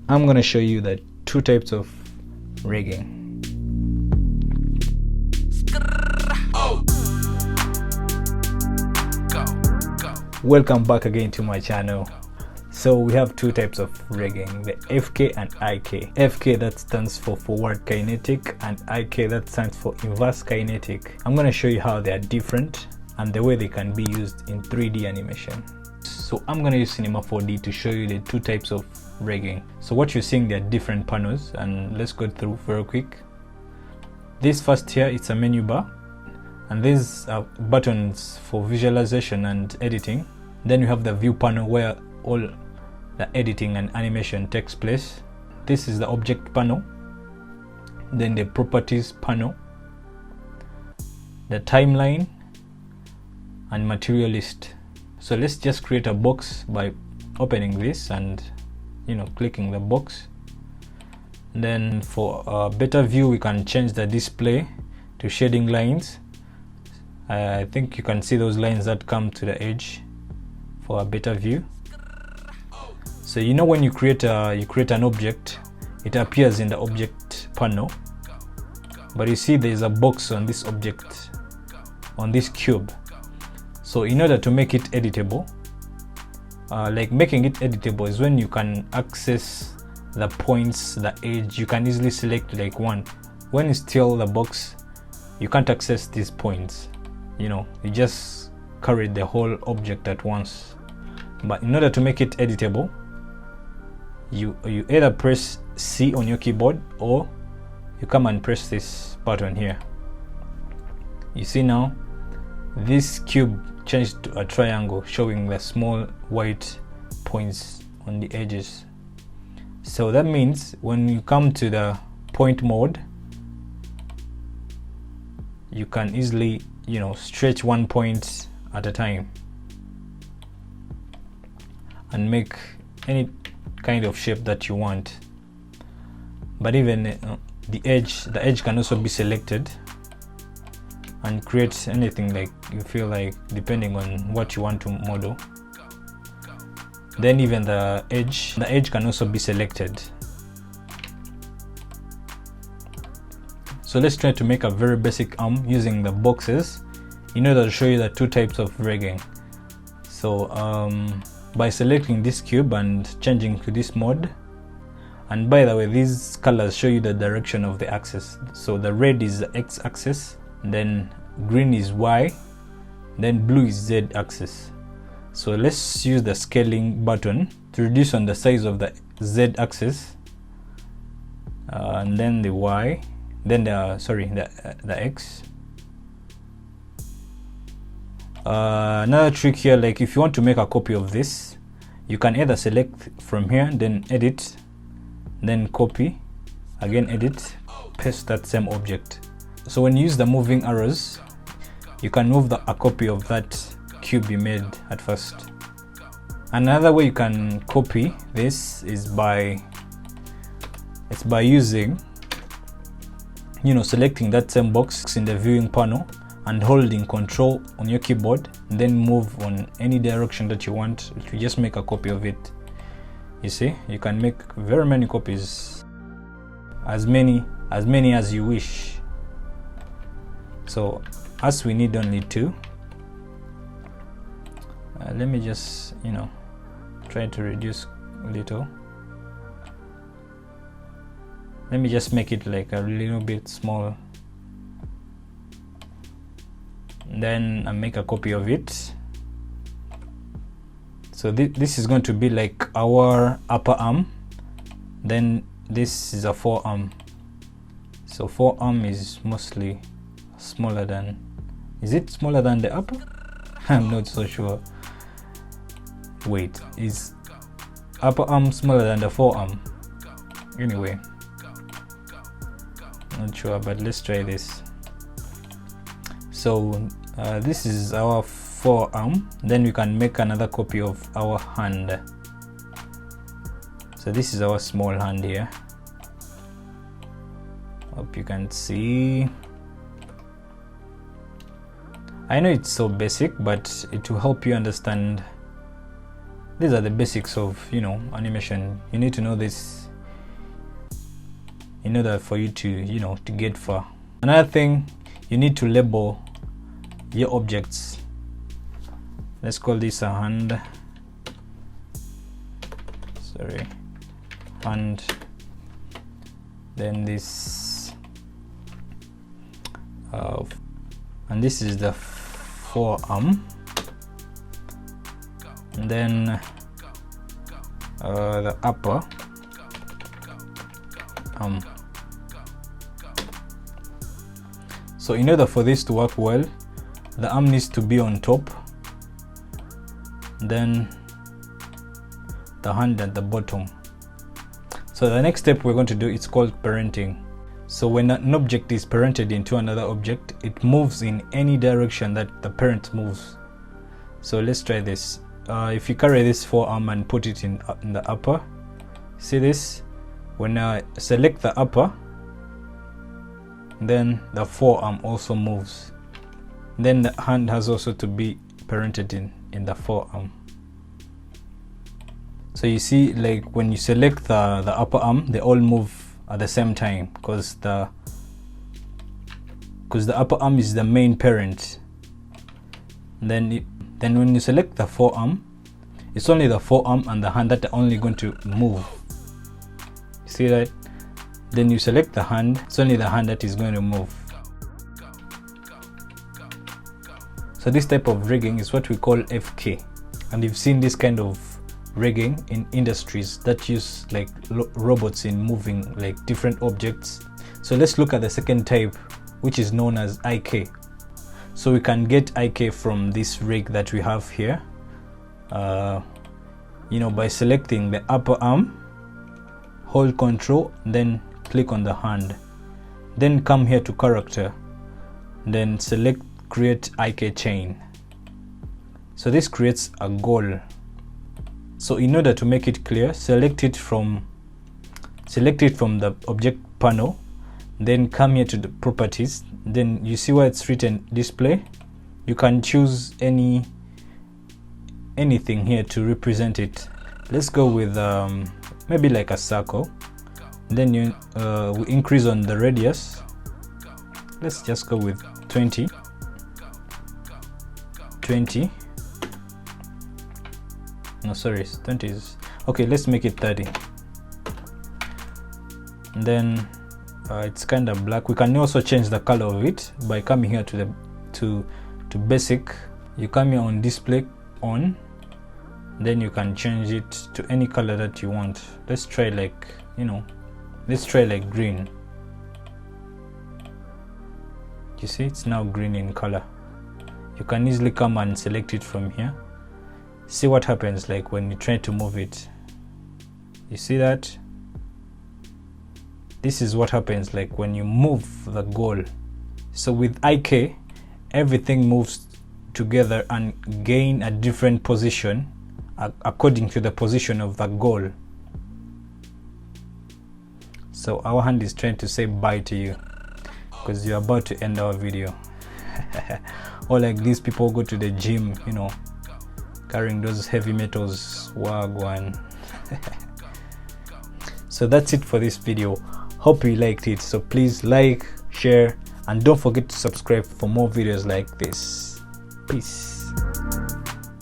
I'm gonna show you the two types of rigging. Welcome back again to my channel. So we have two types of rigging, the FK and IK. FK, that stands for forward kinetic, and IK, that stands for inverse kinetic. I'm going to show you how they are different and the way they can be used in 3D animation. So I'm going to use Cinema 4D to show you the two types of rigging. So what you're seeing, they are different panels, and let's go through very quick. This first here, it's a menu bar, and these are buttons for visualization and editing. Then you have the view panel where all the editing and animation takes place. This is the object panel. Then the properties panel, the timeline, and material list. So let's just create a box by opening this and clicking the box. Then for a better view, we can change the display to shading lines. I think you can see those lines that come to the edge for a better view. So when you create an object, it appears in the object panel, but you see there's a box on this object, on this cube. So in order to make it editable, making it editable is when you can access the points, the edge. You can easily select like one. When you still the box, you can't access these points. You just carry the whole object at once. But in order to make it editable, you either press C on your keyboard, or you come and press this button here. You see now this cube changed to a triangle, showing the small white points on the edges. So that means when you come to the point mode, you can easily stretch one point at a time and make any kind of shape that you want. But even the edge can also be selected and create anything like you feel like, depending on what you want to model. Then even the edge can also be selected. So let's try to make a very basic arm using the boxes in order to show you the two types of rigging. So by selecting this cube and changing to this mode, and by the way, these colors show you the direction of the axis. So the red is the x-axis, then green is y, then blue is z-axis. So let's use the scaling button to reduce on the size of the z-axis, and then the y, then the x. Another trick here, like if you want to make a copy of this, you can either select from here, then edit, then copy, again edit, paste that same object. So when you use the moving arrows, you can move a copy of that cube you made at first. Another way you can copy this is by using selecting that same box in the viewing panel and holding Control on your keyboard, and then move on any direction that you want to just make a copy of it. You see, you can make very many copies, as many as you wish. So as we need only two, let me just try to reduce a little. Let me just make it like a little bit small, then I make a copy of it. So this is going to be like our upper arm, then this is a forearm. So forearm is mostly smaller than, is it smaller than the upper? I'm not so sure. Wait, is upper arm smaller than the forearm? Anyway, not sure, but let's try this. So this is our forearm, then we can make another copy of our hand. So this is our small hand here. Hope you can see. I know it's so basic, but it will help you understand. These are the basics of animation. You need to know this in order for you to to get far. Another thing, you need to label your objects. Let's call this a hand. Sorry, hand. Then this, and this is the forearm. And then the upper arm. So in order for this to work well, the arm needs to be on top, then the hand at the bottom. So the next step we're going to do, it's called parenting. So when an object is parented into another object, it moves in any direction that the parent moves. So let's try this. If you carry this forearm and put it in the upper, see this? When I select the upper, then the forearm also moves. Then the hand has also to be parented in the forearm. So you see, like when you select the upper arm, they all move at the same time because the upper arm is the main parent. Then when you select the forearm, it's only the forearm and the hand that are only going to move. You see that? Then you select the hand, it's only the hand that is going to move. So this type of rigging is what we call FK, and you've seen this kind of rigging in industries that use like robots in moving like different objects. So let's look at the second type, which is known as IK. So we can get IK from this rig that we have here, by selecting the upper arm, hold Control, then click on the hand, then come here to character, then select create IK chain. So this creates a goal. So in order to make it clear, select it from the object panel, then come here to the properties, then you see where it's written display. You can choose anything here to represent it. Let's go with maybe like a circle. Then we increase on the radius. Let's just go with 20. No, sorry, 20 is okay. Let's make it 30. And then it's kind of black. We can also change the color of it by coming here to basic. You come here on display on, then you can change it to any color that you want. Let's try like green. You see, it's now green in color. You can easily come and select it from here. See what happens like when you try to move it. You see that? This is what happens like when you move the goal. So with IK, everything moves together and gain a different position according to the position of the goal. So our hand is trying to say bye to you because you're about to end our video. Or like these people go to the gym, carrying those heavy metals. Wagwan. So that's it for this video. Hope you liked it. So please like, share, and don't forget to subscribe for more videos like this. Peace.